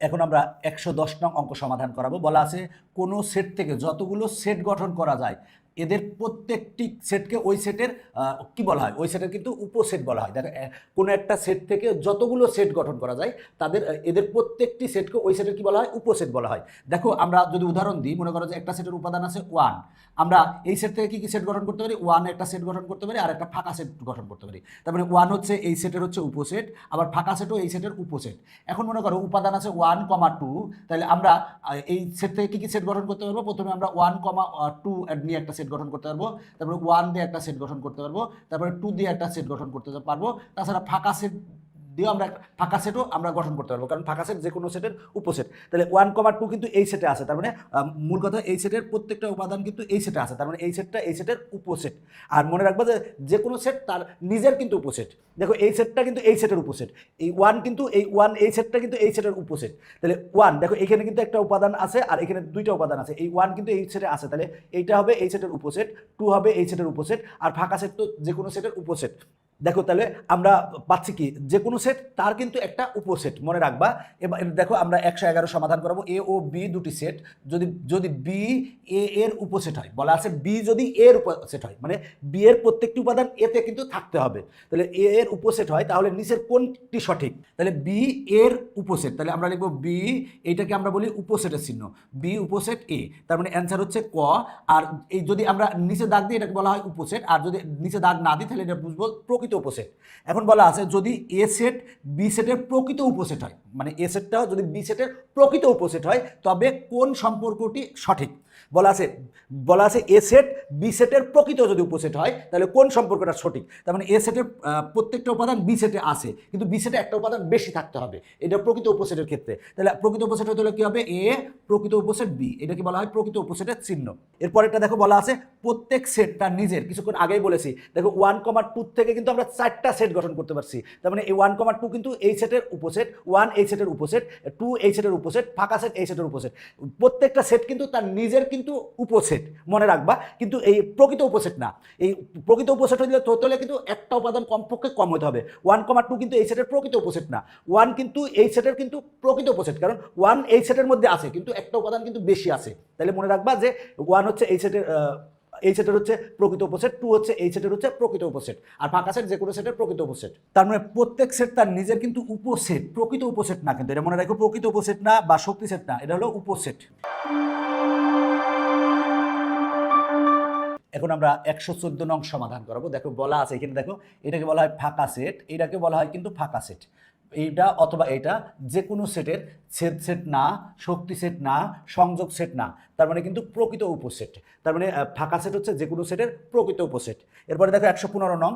এখন আমরা 110 নং অঙ্ক সমাধান করাবো। বলা আছে কোনো সেট থেকে যতগুলো সেট গঠন করা যায় এদের প্রত্যেকটি সেটকে ওই সেটের কি বলা হয়, ওই সেটের কিন্তু উপসেট বলা হয়। দেখো কোনো একটা সেট থেকে যতগুলো সেট গঠন করা যায় তাদের এদের প্রত্যেকটি সেটকে ওই সেটের কি বলা হয়, উপসেট বলা হয়। দেখো আমরা যদি উদাহরণ দিই, মনে করো যে একটা সেটের উপাদান আছে 1, আমরা এই সেট থেকে কি কি সেট গঠন করতে পারি, 1 একটা সেট গঠন করতে পারি আর একটা ফাঁকা সেট গঠন করতে পারি। তার মানে 1 হচ্ছে এই সেটের হচ্ছে উপসেট, আবার ফাঁকা সেটও এই সেটের উপসেট। এখন মনে করো উপাদান আছে 1,2, তাহলে আমরা এই সেট থেকে কি কি সেট গঠন করতে পারবো, প্রথমে আমরা 1,2 নিয়ে একটা সেট গঠন করতে পারবো, তারপরে 1 দিয়ে একটা সেট গঠন করতে পারবো, তারপরে 2 দিয়ে একটা সেট গঠন করতে পারবো, তাছাড়া ফাঁকা সেট দিয়েও আমরা ফাঁকা সেটও আমরা গঠন করতে পারবো, কারণ ফাঁকা সেট যে কোনো সেটের উপসেট। তাহলে 1,2 কিন্তু এই সেটে আছে, তার মানে মূল কথা এই সেটের প্রত্যেকটা উপাদান কিন্তু এই সেটে আছে, তার মানে এই সেটটা এই সেটের উপসেট। আর মনে রাখবা যে কোনো সেট তার নিজের কিন্তু উপসেট। দেখো এই সেটটা কিন্তু এই সেটের উপসেট, এই 1 কিন্তু এই সেটটা কিন্তু এই সেটের উপসেট। তাহলে 1 দেখো এখানে কিন্তু একটা উপাদান আছে আর এখানে দুইটা উপাদান আছে, এই 1 কিন্তু এই সেটে আছে, তাহলে এইটা হবে এই সেটের উপসেট, 2 হবে এই সেটের উপসেট, আর ফাঁকা সেট তো যে কোনো সেটের উপসেট। দেখো তাহলে আমরা পাচ্ছি কি, যে কোনো সেট তার কিন্তু একটা উপসেট, মনে রাখবা। এবার দেখো আমরা 111 সমাধান করাবো। এ ও বি দুটি সেট, যদি যদি বি এ এর উপসেট হয়, বলা আছে বি যদি এর উপসেট হয়, মানে বি এর প্রত্যেকটি উপাদান এতে কিন্তু থাকতে হবে। তাহলে এ এর উপসেট হয়, তাহলে নিচের কোনটি সঠিক? তাহলে বি এর উপসেট, তাহলে আমরা লিখবো বি, এইটাকে আমরা বলি উপসেটের চিহ্ন, বি উপসেট এ, তার মানে অ্যান্সার হচ্ছে ক। আর এই যদি আমরা নিচে দাগ দিই এটাকে বলা হয় উপসেট, আর যদি নিচে দাগ না দিই তাহলে এটা বুঝবো প্রকৃত উপসেট। এখন বলা আছে যদি এ সেট বি সেটের প্রকৃত উপসেট হয়, মানে এ সেটটাও যদি বি সেটের প্রকৃত উপসেট হয়, তবে কোন সম্পর্কটি সঠিক? বলা আছে এ সেট বি সেটের প্রকৃত যদি উপসেট হয় তাহলে কোন সম্পর্কটা সঠিক? তার মানে এ সেটের প্রত্যেকটা উপাদান বি সেটে আছে, কিন্তু বি সেটে একটা উপাদান বেশি থাকতে হবে, এটা প্রকৃত উপসেটের ক্ষেত্রে। তাহলে প্রকৃত উপসেট হতে হলে কি হবে, এ প্রকৃত উপসেট বি, এটাকে বলা হয় প্রকৃত উপসেটের চিহ্ন। এরপরেরটা দেখো বলা আছে প্রত্যেক সেট তার নিজের, কিছুক্ষণ আগেই বলেছি দেখো 1,2 থেকে কিন্তু আমরা 4টা সেট গঠন করতে পারছি, তার মানে এই 1,2 কিন্তু এই সেটের উপসেট, 1 এই সেটের উপসেট, 2 এই সেটের উপসেট, ফাঁকা সেট এই সেটের উপসেট। প্রত্যেকটা সেট কিন্তু তার নিজের কিন্তু উপসেট, মনে রাখবা, কিন্তু এই প্রকৃত উপসেট না। এই প্রকৃত উপসেট হলে কিন্তু একটা উপাদান কমপক্ষে কম হতে হবে। 1,2 কিন্তু এই সেটের প্রকৃত উপসেট না, 1 কিন্তু এই সেটের কিন্তু প্রকৃত উপসেট, কারণ 1 এই সেটের মধ্যে আছে কিন্তু একটা উপাদান কিন্তু বেশি আছে। তাহলে মনে রাখবা যে 1 হচ্ছে এই সেটের হচ্ছে প্রকৃত উপসেট, 2 হচ্ছে এই সেটের হচ্ছে প্রকৃত উপসেট, আর ফাঁকা সেট যে কোনো সেটের প্রকৃত উপসেট। তার মানে প্রত্যেক সেট তার নিজের কিন্তু উপসেট, প্রকৃত উপসেট না, কিন্তু এটা মনে রাখো প্রকৃত উপসেট না বা শক্তি সেট না, এটা হলো উপসেট। এখন আমরা 114 নং সমাধান করাবো। দেখো বলা আছে এখানে, দেখো এটাকে বলা হয় ফাঁকা সেট, এটাকে বলা হয় কিন্তু ফাঁকা সেট, এইটা অথবা এটা যে কোনো সেটের ছেদ সেট না, শক্তি সেট না, সংযোগ সেট না, তার মানে কিন্তু প্রকৃত উপসেট। তার মানে ফাঁকা সেট হচ্ছে যে কোনো সেটের প্রকৃত উপসেট। এরপরে দেখো 115 নং,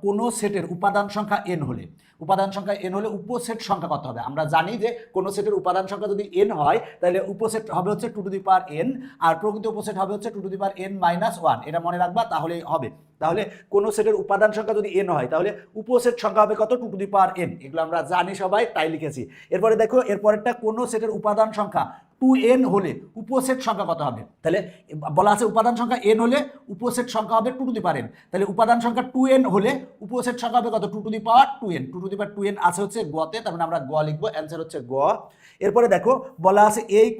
কোনো সেটের উপাদান সংখ্যা n হলে, উপাদান সংখ্যা n হলে উপসেট সংখ্যা কত হবে? আমরা জানি যে কোনো সেটের উপাদান সংখ্যা যদি n হয় তাহলে উপসেট হবে হচ্ছে 2 টু দি পাওয়ার n, আর প্রকৃত উপসেট হবে হচ্ছে 2 to the power n minus 1, এটা মনে রাখবা তাহলেই হবে। তাহলে কোন সেটের উপাদান সংখ্যা যদি n হয় তাহলে উপসেট সংখ্যা হবে কত, 2 টু দি পাওয়ার n, এগুলো আমরা জানি সবাই তাই লিখেছি। এরপরে দেখো এরপরেরটা কোন সেটের উপাদান সংখ্যা 2n হলে উপসেট সংখ্যা কত হবে? তাহলে বলা আছে উপাদান সংখ্যা n হলে উপসেট সংখ্যা হবে 2 টু দি পাওয়ার n, তাহলে উপাদান সংখ্যা 2n হলে উপসেট সংখ্যা হবে কত, 2 to the power 2n, 2 to the power 2n আছে হচ্ছে গতে, তার মানে আমরা গ লিখবো, অ্যান্সার হচ্ছে গ। এরপরে দেখো বলা আছে a =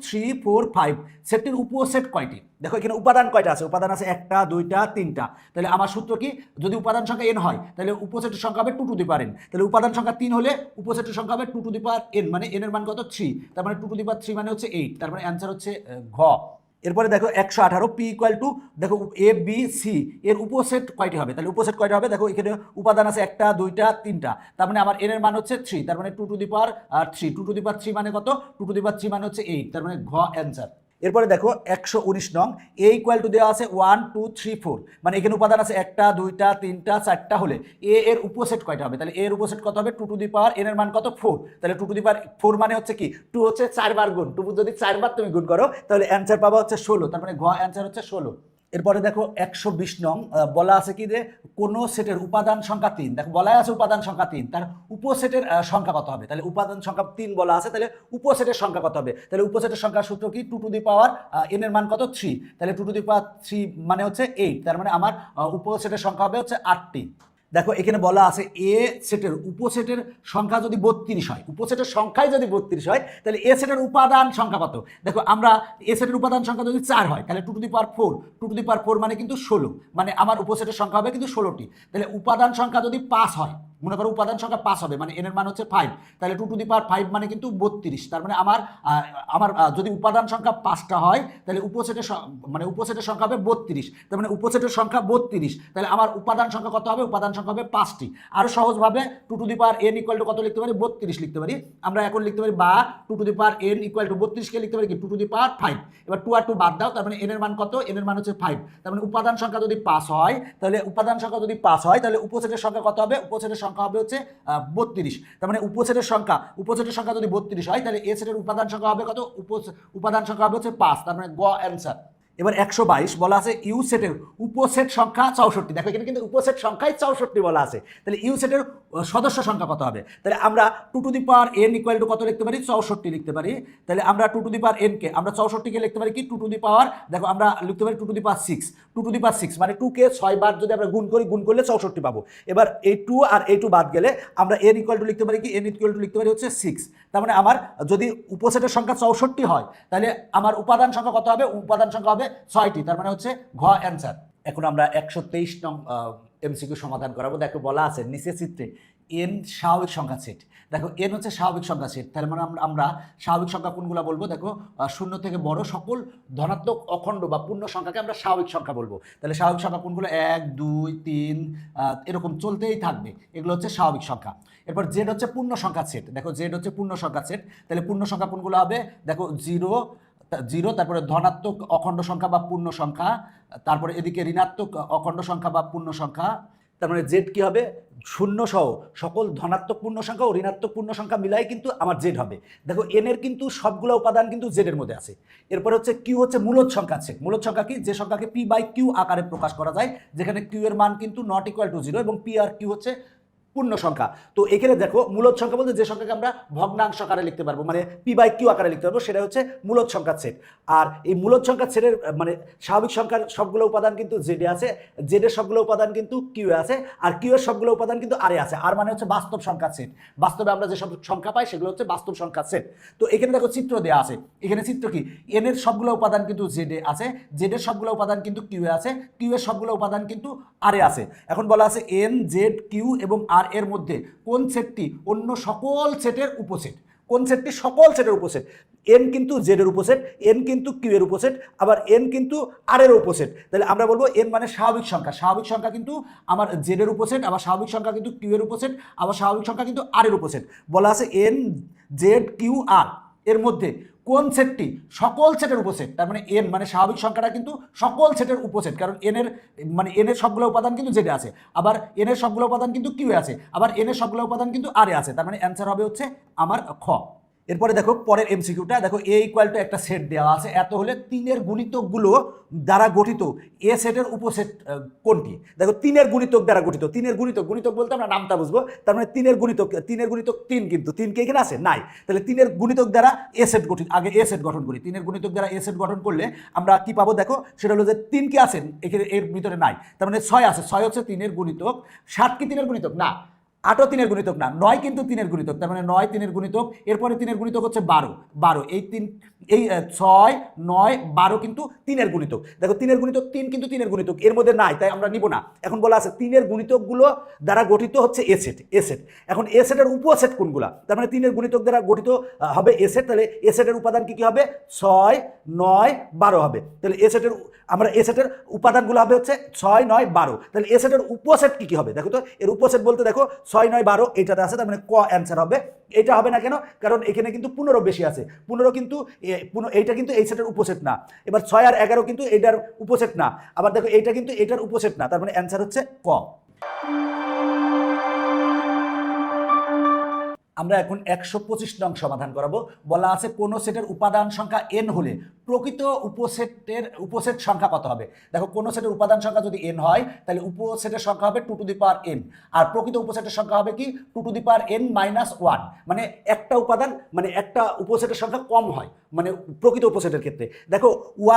3, 4, 5 সেটটির উপসেট কয়টি? দেখো এখানে উপাদান কয়টা আছে, উপাদান আছে 1টা 2টা 3টা, তাহলে আমার সূত্র কি, যদি উপাদান সংখ্যা n হয় তাহলে উপসেটের সংখ্যা হবে 2 টু দি পাওয়ার n, তাহলে উপাদান সংখ্যা 3 হলে উপসেটের সংখ্যা হবে 2 টু দি পাওয়ার n, মানে n এর মান কত 3, তার মানে 2 টু দি পাওয়ার 3 মানে হচ্ছে 8, তার মানে অ্যান্সার হচ্ছে ঘ। এরপরে দেখো 118 p = দেখো a b c এর উপসেট কয়টি হবে? তাহলে উপসেট কয়টা হবে, দেখো এখানে উপাদান আছে 1টা 2টা 3টা, তার মানে আমার n এর মান হচ্ছে 3, তার মানে 2 to the power 3, 2 to the পাওয়ার 3 মানে কত, 2 টু দি পাওয়ার 3 মানে হচ্ছে 8, তার মানে ঘ অ্যান্সার। এরপরে দেখো 119 নং, a = দেওয়া আছে 1 2 3 4, মানে এখানে উপাদান আছে 1টা 2টা 3টা 4টা হলে a এর উপসেট কয়টা হবে? তাহলে a এর উপসেট কত হবে, 2 টু দি পাওয়ার n এর মান কত 4, তাহলে 2 টু দি পাওয়ার 4 মানে হচ্ছে কি, 2 হচ্ছে 4 বার গুণ, 2 যদি 4 বার তুমি গুণ করো তাহলে অ্যান্সার পাবা হচ্ছে 16, তার মানে ঘ অ্যান্সার হচ্ছে 16। এরপরে দেখো 120 নং, বলা আছে কি যে কোন সেটের উপাদান সংখ্যা 3, দেখো বলা আছে উপাদান সংখ্যা 3, তার উপসেটের সংখ্যা কত হবে? তাহলে উপাদান সংখ্যা 3 বলা আছে, তাহলে উপসেটের সংখ্যা কত হবে? তাহলে উপসেটের সংখ্যার সূত্র কি, 2 টু দি পাওয়ার n এর মান কত 3, তাহলে 2 টু দি পাওয়ার 3 মানে হচ্ছে 8, তার মানে আমার উপসেটের সংখ্যা হবে হচ্ছে 8টি। দেখো এখানে বলা আছে এ সেটের উপসেটের সংখ্যা যদি 32 হয়, উপসেটের সংখ্যাই যদি 32 হয়, তাহলে এ সেটের উপাদান সংখ্যা কত? দেখো আমরা এ সেটের উপাদান সংখ্যা যদি 4 হয়, তাহলে 2 to the power 4, 2 to the পাওয়ার 4 মানে কিন্তু 16, মানে আমার উপসেটের সংখ্যা হবে কিন্তু 16টি। তাহলে উপাদান সংখ্যা যদি 5 হয়, মনে করো উপাদান সংখ্যা 5 হবে, মানে এন এর মান হচ্ছে 5, তাহলে 2 টু দি পাওয়ার 5 মানে কিন্তু 32। তার মানে আমার যদি উপাদান সংখ্যা 5টা হয়, তাহলে উপসেটের সংখ্যা হবে 32। তার মানে উপসেটের সংখ্যা 32, তাহলে আমার উপাদান সংখ্যা কত হবে? উপাদান সংখ্যা হবে 5টি। আরো সহজভাবে 2 to the power n equal to কত লিখতে পারি? 32 লিখতে পারি। আমরা এখন লিখতে পারি বা 2 to the power n equal to 32 কে লিখতে পারি কি 2 টু দি পাওয়ার 5। এবার 2 আর 2 বাদ দাও, তার মানে n এর মান কত? n এর মান হচ্ছে 5। তার মানে উপাদান সংখ্যা যদি 5 হয়, তাহলে উপসেটের সংখ্যা কত হবে? উপসেটের সংখ্যা হবে হচ্ছে 32। তার মানে উপসেটের সংখ্যা যদি 32 হয়, তাহলে এ সেটের উপাদান সংখ্যা হবে কত? উপাদান সংখ্যা হবে হচ্ছে 5। তার মানে গ অ্যান্সার। এবার 122 বলা আছে ইউ সেটের উপসেট সংখ্যা 64। দেখো এখানে কিন্তু উপসেট সংখ্যাই 64 বলা আছে। তাহলে ইউ সেটের সদস্য সংখ্যা কত হবে? তাহলে আমরা 2 to the power n equal to কত লিখতে পারি? 64 লিখতে পারি। তাহলে আমরা 2 টু দি পাওয়ার n কে আমরা 64 কে লিখতে পারি কি 2 টু দি পাওয়ার, দেখো আমরা লিখতে পারি 2 to the power 6। 2 to the পাওয়ার 6 মানে 2 কে 6 বার যদি আমরা গুণ করলে 64 পাবো। এবার এই 2 আর এই 2 বাদ গেলে আমরা n ইকুয়াল টু লিখতে পারি কি n ইকুয়াল টু লিখতে পারি হচ্ছে 6। তার মানে আমার যদি উপসেটের সংখ্যা 64 হয়, তাহলে আমার উপাদান সংখ্যা কত হবে? উপাদান সংখ্যা হবে 6টি। তার মানে হচ্ছে ঘ অ্যান্সার। এখন আমরা 123 নং এমসিকিউ সমাধান করাবো। দেখো বলা আছে নিচের চিত্রে n স্বাভাবিক সংখ্যা সেট। দেখো n হচ্ছে স্বাভাবিক সংখ্যা সেট, তার মানে আমরা স্বাভাবিক সংখ্যা কোনগুলো বলবো? দেখো 0 থেকে বড় সকল ধনাত্মক অখণ্ড বা পূর্ণ সংখ্যাকে আমরা স্বাভাবিক সংখ্যা বলবো। তাহলে স্বাভাবিক সংখ্যা কোনগুলো? 1 2 3 এরকম চলতেই থাকবে, এগুলো হচ্ছে স্বাভাবিক সংখ্যা। এরপর জেড হচ্ছে পূর্ণ সংখ্যা সেট। দেখো জেড হচ্ছে পূর্ণ সংখ্যা সেট, তাহলে পূর্ণ সংখ্যা কোনগুলো হবে? দেখো 0, তারপরে ধনাত্মক অখণ্ড সংখ্যা বা পূর্ণ সংখ্যা, তারপরে এদিকে ঋণাত্মক অখণ্ড সংখ্যা বা পূর্ণ সংখ্যা। তার মানে জেড কি হবে? 0 সহ সকল ধনাত্মক পূর্ণ সংখ্যা ও ঋণাত্মক পূর্ণ সংখ্যা মিলাই কিন্তু আমার জেড হবে। দেখো এন এর কিন্তু সবগুলো উপাদান কিন্তু জেড এর মধ্যে আছে। এরপর হচ্ছে কিউ হচ্ছে মূলদ সংখ্যা সেট। মূলদ সংখ্যা কি? যে সংখ্যাকে পি বাই কিউ আকারে প্রকাশ করা যায়, যেখানে কিউ এর মান কিন্তু নট ইকুয়াল টু 0 এবং পি আর কিউ হচ্ছে পূর্ণ সংখ্যা। তো এখানে দেখো মূলদ সংখ্যা বলতে যে সংখ্যাকে আমরা ভগ্নাংশ আকারে লিখতে পারবো, মানে পি বাই কিউ আকারে লিখতে পারবো, সেটা হচ্ছে মূলদ সংখ্যা সেট। আর এই মূলদ সংখ্যা সেটের মানে স্বাভাবিক সংখ্যার সবগুলো উপাদান কিন্তু জেডে আছে, জেডের সবগুলো উপাদান কিন্তু কিউ এ আছে, আর কিউ এর সবগুলো উপাদান কিন্তু আর এ আছে। আর মানে হচ্ছে বাস্তব সংখ্যা সেট। বাস্তবে আমরা যে সব সংখ্যা পাই সেগুলো হচ্ছে বাস্তব সংখ্যা সেট। তো এখানে দেখো চিত্র দেওয়া আছে। এখানে চিত্র কি? এন এর সবগুলো উপাদান কিন্তু জেডে আছে, জেডের সবগুলো উপাদান কিন্তু কিউ এ আছে, কিউ এর সবগুলো উপাদান কিন্তু আর এ আছে। এখন বলা আছে এন জেড কিউ এবং আর এর মধ্যে কোন সেটটি অন্য সকল সেটের উপসেট? কোন সেটটি সকল সেটের উপসেট? এন কিন্তু জেড এর উপসেট, এন কিন্তু কিউ এর উপসেট, আবার এন কিন্তু আর এর উপসেট। তাহলে আমরা বলবো এন মানে স্বাভাবিক সংখ্যা। স্বাভাবিক সংখ্যা কিন্তু আমার জেড এর উপসেট, আবার স্বাভাবিক সংখ্যা কিন্তু কিউ এর উপসেট, আবার স্বাভাবিক সংখ্যা কিন্তু আর এর উপসেট। বলা আছে এন জেড কিউ আর এর মধ্যে কোন সেটটি সকল সেটের উপসেট? তার মানে এন মানে স্বাভাবিক সংখ্যাটা কিন্তু সকল সেটের উপসেট, কারণ এন এর সবগুলো উপাদান কিন্তু জেডে আছে, আবার এন এর সবগুলো উপাদান কিন্তু কিউ এ আছে, আবার এন এর সবগুলো উপাদান কিন্তু আর এ আছে। তার মানে অ্যান্সার হবে হচ্ছে আমার খ। এরপরে দেখো পরের এমসিকিউটা, দেখো এ ইকুয়াল টু একটা সেট দেওয়া আছে, এত হলে 3-এর গুণিতকগুলো দ্বারা গঠিত এ সেটের উপসেট কোনটি? দেখো 3-এর গুণিতক দ্বারা গঠিত, 3-এর গুণিতক বলতে আমরা নামটা বুঝবো। তার মানে 3-এর গুণিতক 3, কিন্তু 3 কি এখানে আছে? নাই। তাহলে 3-এর গুণিতক দ্বারা এ সেট গঠিত, আগে এ সেট গঠন করি। 3-এর গুণিতক দ্বারা এ সেট গঠন করলে আমরা কি পাবো? দেখো সেটা হলো যে 3 কি আছে এখানে, এর ভিতরে নাই। তার মানে 6 আছে, 6 হচ্ছে 3-এর গুণিতক। 7 কি 3-এর গুণিতক? না। 8ও 3-এর গুণিতক না। 9 কিন্তু 3-এর গুণিতক, তার মানে 9 3-এর গুণিতক। এরপরে 3-এর গুণিতক হচ্ছে 12, এই 6 9 12 কিন্তু 3-এর গুণিতক। দেখো 3-এর গুণিতক 3 কিন্তু 3-এর গুণিতক এর মধ্যে নাই, তাই আমরা নিব না। এখন বলা আছে 3-এর গুণিতকগুলো দ্বারা গঠিত হচ্ছে এ সেট। এখন এ সেটের উপসেট কোনগুলা? তার মানে 3-এর গুণিতক দ্বারা গঠিত হবে এ সেট। তাহলে এ সেটের উপাদান কি হবে? 6 9 12 হবে। তাহলে এ সেটের উপাদানগুলো হবে হচ্ছে 6 9 12। তাহলে এ সেটের উপসেট কি হবে? দেখো তো এর উপসেট বলতে দেখো 6 9 12 এইটাতে আছে, তার মানে ক অ্যান্সার হবে। এটা হবে না কেন? কারণ এখানে কিন্তু 15 বেশি আছে। 15 কিন্তু এইটা কিন্তু এই সেটের উপসেট না। এবার 6 আর 11 কিন্তু এইটার উপসেট না। আবার দেখো এইটা কিন্তু এটার উপসেট না, তার মানে অ্যান্সার হচ্ছে ক। আমরা এখন 125 নং সমাধান করাবো। বলা আছে কোন সেটের উপাদান সংখ্যা n হলে প্রকৃত উপসেট সংখ্যা কত হবে? দেখো কোন সেটের উপাদান সংখ্যা যদি n হয়, তাহলে উপসেটের সংখ্যা হবে 2 টু দি পাওয়ার n, আর প্রকৃত উপসেটের সংখ্যা হবে কি 2 to the power n minus 1। মানে একটা উপাদান মানে একটা উপসেটের সংখ্যা কম হয়, মানে প্রকৃত উপসেটের ক্ষেত্রে। দেখো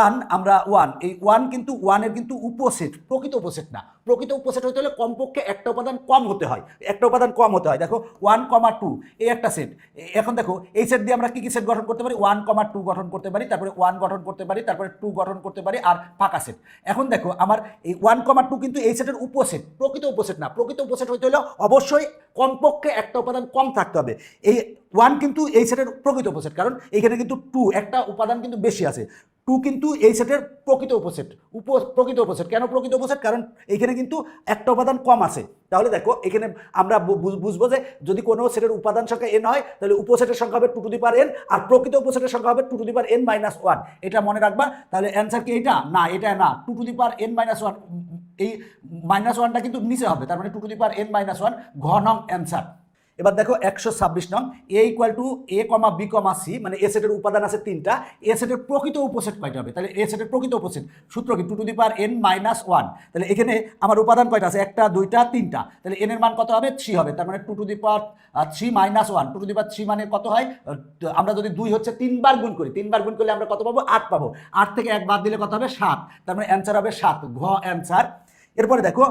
1 আমরা 1 এই 1 কিন্তু 1 এর কিন্তু উপসেট, প্রকৃত উপসেট না। প্রকৃত উপসেট হতে হলে কমপক্ষে একটা উপাদান কম হতে হয়, একটা উপাদান কম হতে হয়। দেখো 1,2 এই একটা সেট। এখন দেখো এই সেট দিয়ে আমরা কি কি সেট গঠন করতে পারি, 1,2 গঠন করতে পারি, তারপরে 1 গঠন করতে পারি, তারপরে 2 গঠন করতে পারি, আর ফাঁকা সেট। এখন দেখো আমার এই 1,2 কিন্তু এই সেটের উপসেট, প্রকৃত উপসেট না। প্রকৃত উপসেট হতে হলে অবশ্যই কমপক্ষে একটা উপাদান কম থাকতে হবে। এই 1 কিন্তু এই সেটের প্রকৃত উপসেট, কারণ এখানে কিন্তু 2 একটা উপাদান কিন্তু বেশি আছে। 2 কিন্তু এই সেটের প্রকৃত উপসেট, প্রকৃত উপসেট। কেন প্রকৃত উপসেট? কারণ এখানে কিন্তু একটা উপাদান কম আছে। তাহলে দেখো এখানে আমরা বুঝবো যে যদি কোনো সেটের উপাদান সংখ্যা n হয় তাহলে উপসেটের সংখ্যা হবে 2 টু দি পাওয়ার n, আর প্রকৃত উপসেটের সংখ্যা হবে 2 টু দি পাওয়ার n - 1। এটা মনে রাখবা। তাহলে অ্যান্সার কি এটা? না, এটা না, 2 টু দি পাওয়ার n - 1। এই -1টা কিন্তু নিচে হবে, তার মানে 2 টু দি পাওয়ার n - 1 ঘ নং অ্যান্সার। এবার দেখো 126 নং, a = a, b, c, মানে এ সেটের উপাদান আছে 3টা। এ সেটের প্রকৃত উপসেট কয়টা হবে? তাহলে এ সেটের প্রকৃত উপসেট সূত্র কি? 2 টু দি পাওয়ার n - 1। তাহলে এখানে আমার উপাদান কয়টা আছে? 1টা 2টা 3টা। তাহলে n এর মান কত হবে? 3 হবে। তার মানে 2 to the power 3 - 1। 2 to the পাওয়ার 3 মানে কত হয়? আমরা যদি 2 হচ্ছে 3 বার গুণ করি, 3 বার গুণ করলে আমরা কত পাবো? 8 পাবো। 8 থেকে 1 বাদ দিলে কত হবে? 7। তার মানে অ্যান্সার হবে 7, ঘ অ্যান্সার। এরপরে দেখো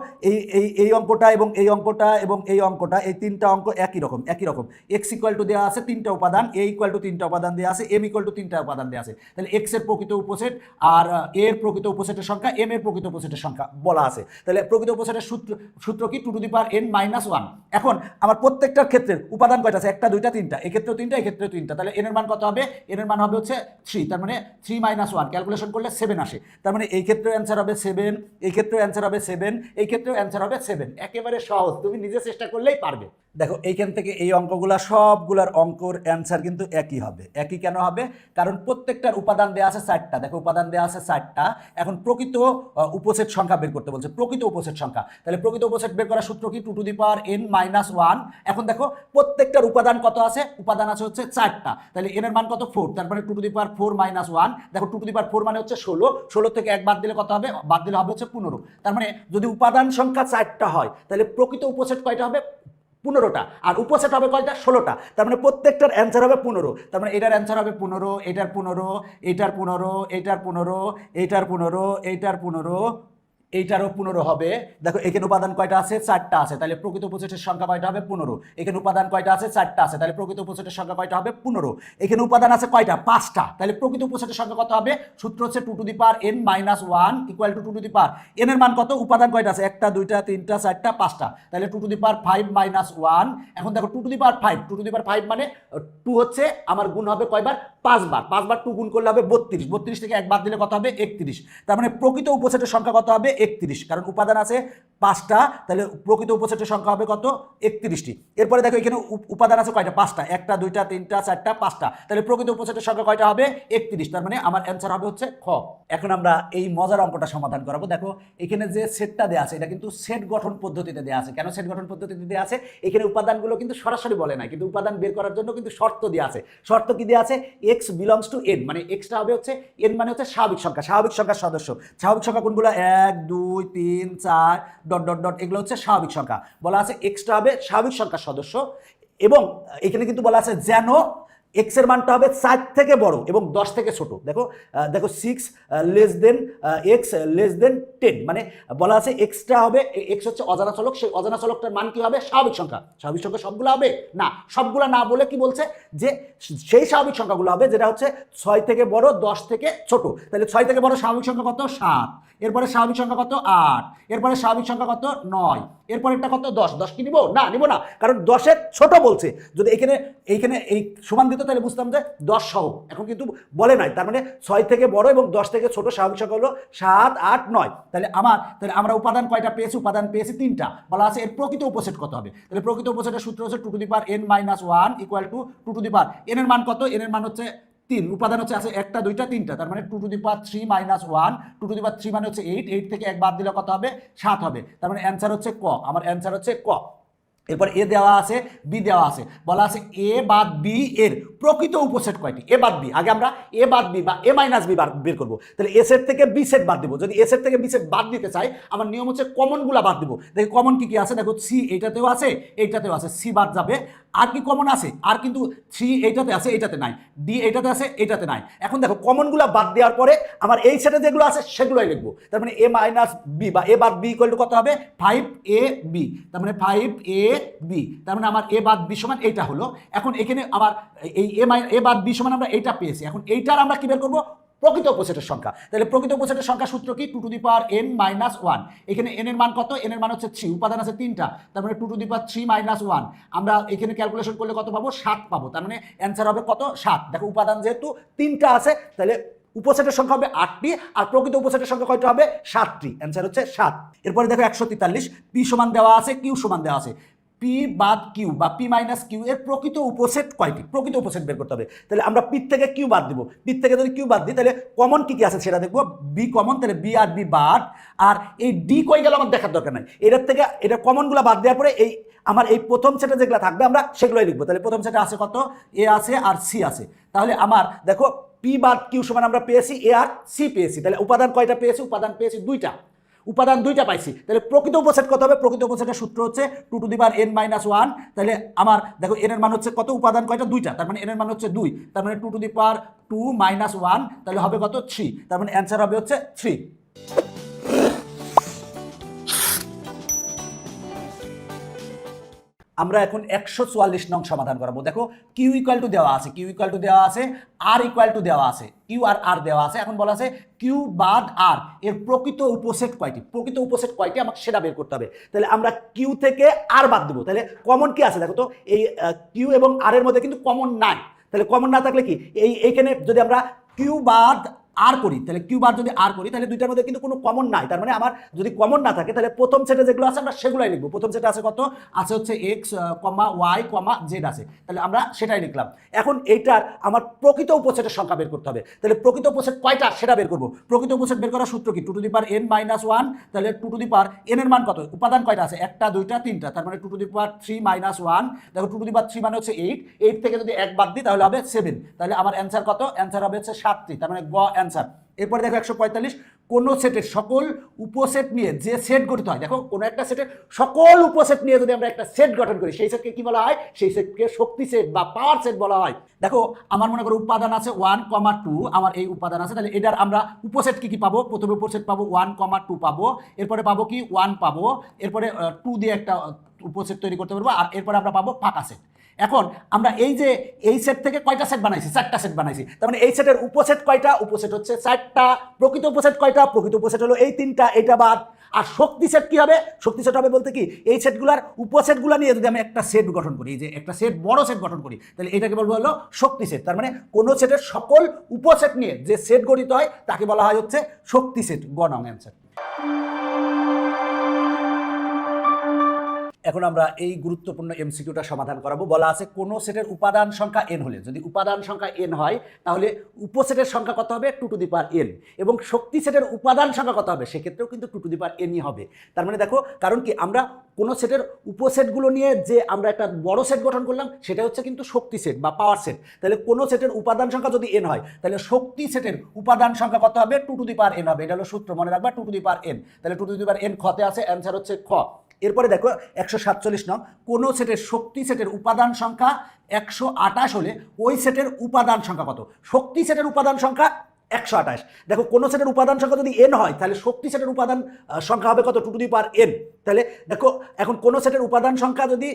এই অঙ্কটা এবং এই অঙ্কটা এবং এই অঙ্কটা, এই 3টা অঙ্ক একই রকম। x = দেওয়া আছে 3টা উপাদান, a = 3টা উপাদান দেওয়া আছে, m = 3টা উপাদান দেওয়া আছে। তাহলে x এর প্রকৃত উপসেট আর a এর প্রকৃত উপসেটের সংখ্যা, m এর প্রকৃত উপসেটের সংখ্যা বলা আছে। তাহলে প্রকৃত উপসেটের সূত্র কি? 2 টু দি পাওয়ার n - 1। এখন আমার প্রত্যেকটার ক্ষেত্রে উপাদান কয়টা আছে? 1টা 2টা 3টা, এক্ষেত্রেও 3টা, এক্ষেত্রেও 3টা। তাহলে n এর মান কত হবে? n এর মান হবে হচ্ছে 3, তার মানে 3 - 1 ক্যালকুলেশন করলে 7 আসে। তার মানে এই ক্ষেত্রে অ্যান্সার হবে 7, এই ক্ষেত্রে অ্যান্সার হবে 7, এই ক্ষেত্রে অ্যান্সার হবে 7। একেবারে সহজ, তুমি নিজে চেষ্টা করলেই পারবে। দেখো এইখান থেকে এই অঙ্কগুলা সবগুলার অঙ্কর অ্যান্সার কিন্তু একই হবে। একই কেন হবে? কারণ প্রত্যেকটার উপাদান দেওয়া আছে 4টা। দেখো উপাদান দেওয়া আছে 4টা। এখন প্রকৃত উপসেট সংখ্যা বের করতে বলছে, প্রকৃত উপসেট সংখ্যা। তাহলে প্রকৃত উপসেট বের করার সূত্র কি? 2 টু দি পাওয়ার n - 1। এখন দেখো প্রত্যেকটার উপাদান কত আছে? উপাদান আছে হচ্ছে 4টা। তাহলে n এর মান কত? 4। তার মানে 2 টু দি পাওয়ার 4 - 1। দেখো 2 টু দি পাওয়ার 4 মানে হচ্ছে 16। 16 থেকে 1 বাদ দিলে কত হবে? বাদ দিলে হবে হচ্ছে 15। তার মানে যদি উপাদান সংখ্যা 4টা হয় তাহলে প্রকৃত উপসেট কয়টা হবে? 15টা। আর উপসেট হবে কয়টা? 16টা। তার মানে প্রত্যেকটার অ্যান্সার হবে 15। তার মানে এটার অ্যান্সার হবে 15, এটার 15, এটার 15, এটার 15, এটার 15, এটার 15, এইটারও 15 হবে। দেখো এখানে উপাদান কয়টা আছে? 4টা আছে। তাহলে প্রকৃত উপসেটের সংখ্যা কয়টা হবে? 15। এখানে উপাদান কয়টা আছে? 4টা আছে। তাহলে প্রকৃত উপসেটের সংখ্যা কয়টা হবে? 15। এখানে উপাদান আছে কয়টা? 5টা। তাহলে প্রকৃত উপসেটের সংখ্যা কত হবে? সূত্র হচ্ছে 2 to the power n - 1 = 2 to the power n এর মান কত? উপাদান কয়টা আছে? 1টা 2টা 3টা 4টা 5টা। তাহলে 2 টু দি পাওয়ার 5 - 1। এখন দেখো 2 to the power 5, 2 to the পাওয়ার 5 মানে 2 হচ্ছে আমার গুণ হবে কয়বার? 5 বার। 5 বার 2 গুণ করলে হবে 32। 32 থেকে 1 বাদ দিলে কত হবে? 31। তার মানে প্রকৃত উপসেটের সংখ্যা কত হবে? 31। কারণ উপাদান আছে 5টা। তাহলে প্রকৃত উপসেটের সংখ্যা হবে কত? 31টি। এরপরে দেখো এখানে উপাদান আছে কয়টা? 5টা। 1টা 2টা 3টা 4টা 5টা। তাহলে প্রকৃত উপসেটের সংখ্যা কয়টা হবে? 31। তার মানে আমার অ্যান্সার হবে হচ্ছে খ। এখন আমরা এই মজার অঙ্কটা সমাধান করাবো। দেখো এখানে যে সেটটা দেওয়া আছে এটা কিন্তু সেট গঠন পদ্ধতিতে দেওয়া আছে। কেন সেট গঠন পদ্ধতিতে দেওয়া আছে? এখানে উপাদানগুলো কিন্তু সরাসরি বলে না, কিন্তু উপাদান বের করার জন্য কিন্তু শর্ত দেওয়া আছে। শর্ত কি দেওয়া আছে? x belongs to n, মানে এক্সটা হবে হচ্ছে n মানে হচ্ছে স্বাভাবিক সংখ্যা, স্বাভাবিক সংখ্যার সদস্য। স্বাভাবিক সংখ্যা কোনগুলো? 1 2 3 4 ... এগুলো হচ্ছে স্বাভাবিক সংখ্যা। বলা আছে এক্সটা হবে স্বাভাবিক সংখ্যার সদস্য। এবং এখানে কিন্তু বলা আছে যেন x এর মানটা হবে 4 থেকে বড় এবং 10 থেকে ছোট। দেখো 6 less than x less than 10, মানে বলা আছে এক্সটা হবে, x হচ্ছে অজানা চলক, সেই অজানা চলকটার মান কি হবে? স্বাভাবিক সংখ্যা। স্বাভাবিক সংখ্যা সবগুলো হবে না, সবগুলো না বলে কি বলছে? যে সেই স্বাভাবিক সংখ্যাগুলো হবে যেটা হচ্ছে 6 থেকে বড় 10 থেকে ছোট। তাহলে 6 থেকে বড় স্বাভাবিক সংখ্যা কত? 7। এরপরে স্বাভাবিক সংখ্যা কত? 8। এরপরে স্বাভাবিক সংখ্যা কত? 9। এরপরেরটা কত? 10। 10 কি নিব? না, নিব না, কারণ 10-এর ছোট বলছে। যদি এইখানে এই সমান দিত তাহলে বুঝতাম যে 10 সহ। এখন কিন্তু বলে নাই, তার মানে 6 থেকে বড় এবং 10 থেকে ছোট স্বাভাবিক সংখ্যা হলো 7 8 9। তাহলে আমরা উপাদান কয়টা পেয়েছি? উপাদান পেয়েছি 3টা। বলা আছে এর প্রকৃত উপসেট কত হবে? তাহলে প্রকৃত উপসেটের সূত্র হচ্ছে 2 to the power n - 1 = 2 to the power n এর মান কত? n এর মান হচ্ছে 3। উপাদান হচ্ছে আছে 1টা 2টা 3টা, তার মানে 2 to the power 3 - 1। 2 to the পাওয়ার 3 মানে হচ্ছে 8। 8 থেকে 1 বাদ দিলে কত হবে? 7 হবে। তার মানে অ্যান্সার হচ্ছে ক। আমার অ্যান্সার হচ্ছে ক। এরপর এ দেওয়া আছে, বি দেওয়া আছে। বলা আছে এ বাদ বি এর প্রকৃত উপসেট কয়টি? এ বাদ বি। আগে আমরা এ বাদ বি বা এ মাইনাস বি বের করবো। তাহলে এ সেট থেকে বি সেট বাদ দিব। যদি এ সেট থেকে বি সেট বাদ দিতে চাই, আমার নিয়ম হচ্ছে কমনগুলা বাদ দিব। দেখো কমন কি কি আছে? দেখো সি এইটাতেও আছে, এইটাতেও আছে, সি বাদ যাবে। আর কি কমন আছে? আর কিন্তু 3 এইটাতে আছে, এইটাতে নাই, ডি এইটাতে আছে, এইটাতে নাই। এখন দেখো কমনগুলো বাদ দেওয়ার পরে আমার এই সেটে যেগুলো আছে সেগুলোই লিখবো। তার মানে এ মাইনাস বি বা এ বাদ বি ইকুয়াল টু কত হবে? 5ab। তার মানে 5ab, তার মানে আমার এ বাদ বি সমান এইটা হলো। এখন এখানে আমার এই এ বাদ বি সমান আমরা এইটা পেয়েছি। এখন এইটার আমরা কি বের করবো? প্রকৃত উপসেটের সংখ্যা। তাহলে প্রকৃত উপসেটের সংখ্যা সূত্র কি? 2 to the power n minus 1। এখানে n এর মান কত? n এর মান হচ্ছে 3, উপাদান আছে 3টা, তার মানে 2 টু দি পাওয়ার 3 মাইনাস 1। আমরা এখানে ক্যালকুলেশন করলে কত পাবো? 7 পাবো। তার মানে অ্যান্সার হবে কত? 7। দেখো উপাদান যেহেতু 3টা আছে, তাহলে উপসেটের সংখ্যা হবে 8টি, আর প্রকৃত উপসেটের সংখ্যা কয়টা হবে? 7টি। অ্যান্সার হচ্ছে 7। এরপরে দেখো 143, পি সমান দেওয়া আছে, কিউ সমান দেওয়া আছে। পি বাদ কিউ বা পি মাইনাস কিউ এর প্রকৃত উপসেট কয়টি? প্রকৃত উপসেট বের করতে হবে। তাহলে আমরা পি থেকে কিউ বাদ দিব। পি থেকে যদি কিউ বাদ দিই তাহলে কমন কি কি আছে সেটা দেখবো। বি কমন, তাহলে বি আর বি বাদ। আর এই ডি কই গেল আমার দেখার দরকার নাই। এটার থেকে এটা কমনগুলো বাদ দেওয়ার পরে এই আমার এই প্রথম সেটে যেগুলো থাকবে আমরা সেগুলোই লিখবো। তাহলে প্রথম সেটে আছে কত? এ আছে আর সি আছে। তাহলে আমার দেখো পি বাদ কিউ সমান আমরা পেয়েছি এ আর সি পেয়েছি। তাহলে উপাদান কয়টা পেয়েছি? উপাদান পেয়েছি 2টা। উপাদান 2টা পাইছি। তাহলে প্রকৃত উপসেট কত হবে? প্রকৃত উপসেটের সূত্র হচ্ছে 2 to the power n minus 1। তাহলে আমার দেখো n এর মান হচ্ছে কত? উপাদান কয়টা? 2টা, তার মানে n এর মান হচ্ছে 2। তার মানে 2 টু দি পাওয়ার 2 মাইনাস 1, তাহলে হবে কত? 3। তার মানে অ্যান্সার হবে হচ্ছে 3। আমরা এখন 144 নং সমাধান করাবো। দেখো কিউ ইকুয়াল টু দেওয়া আছে, কিউ ইকুয়াল টু দেওয়া আছে, আর ইকুয়াল টু দেওয়া আছে, কিউ আর আর দেওয়া আছে। এখন বলা আছে কিউ বাদ আর এর প্রকৃত উপসেট কয়টি? প্রকৃত উপসেট কয়টি আমাকে সেটা বের করতে হবে। তাহলে আমরা কিউ থেকে আর বাদ দেবো। তাহলে কমন কি আছে? দেখো তো এই কিউ এবং আর এর মধ্যে কিন্তু কমন নাই। তাহলে কমন না থাকলে কি এইখানে যদি আমরা কিউ বাদ আর করি, তাহলে কিউ বার যদি আর করি তাহলে দুইটার মধ্যে কিন্তু কোনো কমন নাই। তার মানে আমার যদি কমন না থাকে তাহলে প্রথম সেটে যেগুলো আছে আমরা সেগুলাই লিখবো। প্রথম সেটে আছে কত? আছে হচ্ছে এক্স কমা ওয়াই কমা জেড আছে। তাহলে আমরা সেটাই লিখলাম। এখন এইটার আমার প্রকৃত উপসেটের সংখ্যা বের করতে হবে। তাহলে প্রকৃত উপসেট কয়টা সেটা বের করবো। প্রকৃত উপসেট বের করার সূত্র কি? 2 to the power n minus 1। তাহলে 2 টু দি পাওয়ার n এর মান কত? উপাদান কয়টা আছে? 1টা 2টা 3টা, তার মানে 2 টু দি পাওয়ার 3 মাইনাস 1। দেখো 2 টু দি পাওয়ার 3 মানে হচ্ছে 8। 8 থেকে যদি 1 বাদ দিই তাহলে হবে 7। তাহলে আমার অ্যান্সার কত? অ্যান্সার হবে হচ্ছে 7টি, তার মানে গ অ্যান্সার। এরপরে দেখো 145, কোন সেটের সকল উপসেট নিয়ে যে সেট গঠিত হয়। দেখো কোন একটা সেটের সকল উপসেট নিয়ে যদি আমরা একটা সেট গঠন করি সেই সেটকে কি বলা হয়? সেই সেটকে শক্তি সেট বা পাওয়ার সেট বলা হয়। দেখো আমার মনে করো উপাদান আছে 1,2, আমার এই উপাদান আছে, তাহলে এটার আমরা উপসেট কি কি পাবো? প্রথমে উপসেট পাবো 1,2 পাবো, এরপরে পাবো কি 1 পাবো, এরপরে 2 দিয়ে একটা উপসেট তৈরি করতে পারবো, আর এরপরে আমরা পাবো ফাঁকা সেট। এখন আমরা এই যে এই সেট থেকে কয়টা সেট বানাইছি? 4টা সেট বানাইছি। তার মানে এই সেটের উপসেট কয়টা? উপসেট হচ্ছে 4টা। প্রকৃত উপসেট কয়টা? প্রকৃত উপসেট হলো এই 3টা, এটা বাদ। আর শক্তি সেট কি হবে? শক্তি সেট হবে বলতে কি এই সেটগুলোর উপসেটগুলো নিয়ে যদি আমি একটা সেট গঠন করি, যে একটা সেট বড় সেট গঠন করি, তাহলে এটাকে বলবো হলো শক্তি সেট। তার মানে কোন সেটের সকল উপসেট নিয়ে যে সেট গঠিত হয় তাকে বলা হয় হচ্ছে শক্তি সেট। গ নং অ্যান্সার। এখন আমরা এই গুরুত্বপূর্ণ এমসিকিউটা সমাধান করাবো। বলা আছে কোন সেটের উপাদান সংখ্যা n হলে, যদি উপাদান সংখ্যা n হয় তাহলে উপসেটের সংখ্যা কত হবে? 2 টু দি পাওয়ার n। এবং শক্তি সেটের উপাদান সংখ্যা কত হবে? সেক্ষেত্রেও কিন্তু 2 টু দি পাওয়ার nই হবে। তার মানে দেখো, কারণ কি আমরা কোন সেটের উপসেটগুলো নিয়ে যে আমরা একটা বড় সেট গঠন করলাম সেটা হচ্ছে কিন্তু শক্তি সেট বা পাওয়ার সেট। তাহলে কোন সেটের উপাদান সংখ্যা যদি n হয় তাহলে শক্তি সেটের উপাদান সংখ্যা কত হবে? 2 টু দি পাওয়ার n হবে। এটা হলো সূত্র, মনে রাখবা 2 টু দি পাওয়ার n। তাহলে 2 টু দি পাওয়ার n খতে আছে, অ্যান্সার হচ্ছে খ। এরপরে দেখো 147 নং, কোন সেটের শক্তি সেটের উপাদান সংখ্যা 128 হলে ওই সেটের উপাদান সংখ্যা কত? শক্তি সেটের উপাদান সংখ্যা 128। দেখো কোন সেটের উপাদান সংখ্যা যদি n হয় তাহলে শক্তি সেটের উপাদান সংখ্যা হবে কত? 2 টু দি পাওয়ার n। তাহলে দেখো এখন কোন সেটের উপাদান সংখ্যা যদি